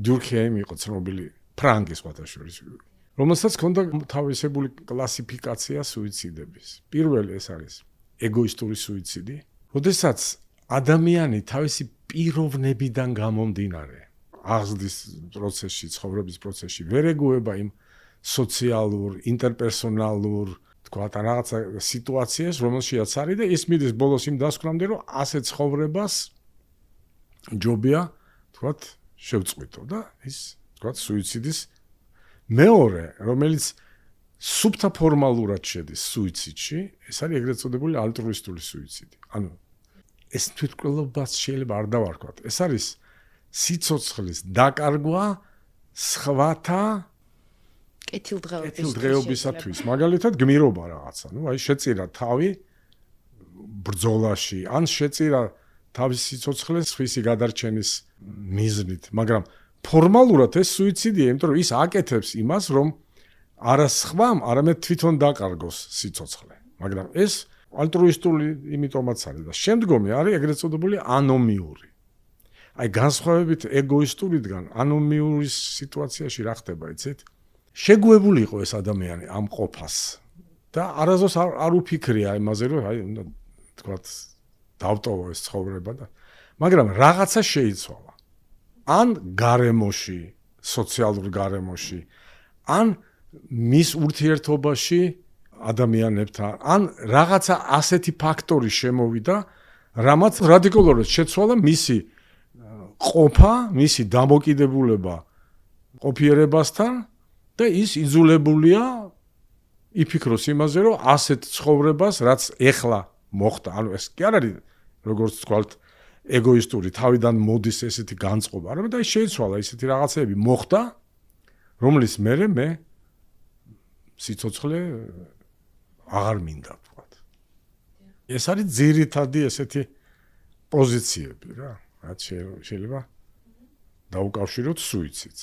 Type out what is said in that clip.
დურქეიმ იყო ცნობილი ფრანგი სხვათაშორის, რომელსაც ჰქონდა თავისებული კლასიფიკაცია სუიციდების. პირველი ეს არის ეგოისტური სუიციდი, როდესაც ადამიანი თავისი პიროვნებიდან გამომდინარე აღზრდის პროცესში, ცხოვრების პროცესში ვერ ეგუება იმ სოციალურ, ინტერპერსონალურ, თქვათ, რაღაცა სიტუაციას, რომელშიც არის და ის მიდის ბოლოს იმ დასკვნამდე, რომ ასე ცხოვრებას ჯობია, თქვათ, შევწყვიტო და ის, თქვათ, სუიციდის მეორე, რომელიც სუბთა ფორმალურად შედის სუიციდში, ეს არის ეგრეთ წოდებული ალტრუისტული სუიციდი. ანუ ეს თვითმკვლელობას შეიძლება არ დავარქვათ. ეს არის სიცოცხლის დაკარგვა სხვათა კეთილდღეობისათვის. მაგალითად, გმირობა რაღაცა. ნუ აი შეწირა თავი ბრძოლაში, ან შეწირა თავის სიცოცხლეს სხვისი გადარჩენის მიზნით, მაგრამ ფორმალურად ეს სუიციდია, იმიტომ რომ ის აკეთებს იმას, რომ არა სხვამ, არამედ თვითონ დაკარგოს სიცოცხლე. მაგრამ ეს ალტრუისტული იმიტომაც არის და შემდგომი არის ეგრეთ წოდებული ანომიური. აი განსხვავებით ეგოისტურიდან ანომიური სიტუაციაში რა ხდება, იცით? შეგუებული იყო ეს ადამიანი ამ ყოფას და არასდროს არ უფიქრია იმაზე, რომ აი უნდა თქვათ დავტოვო ეს ცხოვრება და მაგრამ რაღაცა შეიცვალა. ან გარემოში, სოციალურ გარემოში, ან მის ურთიერთობაში ადამიანებთან, ან რაღაცა ასეთი ფაქტორი შემოვიდა, რამაც რადიკალურად შეცვალა მისი ყოფა, მისი დამოკიდებულება ყოფიერებასთან და ის იძულებულია იფიქროს იმაზე, რომ ასეთ ცხოვრებას, რაც ეხლა მოხდა, ანუ ეს კი არ არის როგორც თქვათ ეგოისტური თავიდან მოდის ესეთი განწყობა, არამედ აი შეიცვალა ისეთი რაღაცეები მოხდა, რომლის მერე მე სიცოცხლე აღარ მინდა თქვათ. ეს არის ძირითადი ესეთი პოზიციები რა, რაც შეიძლება დაუკავშიროთ სუიციდს.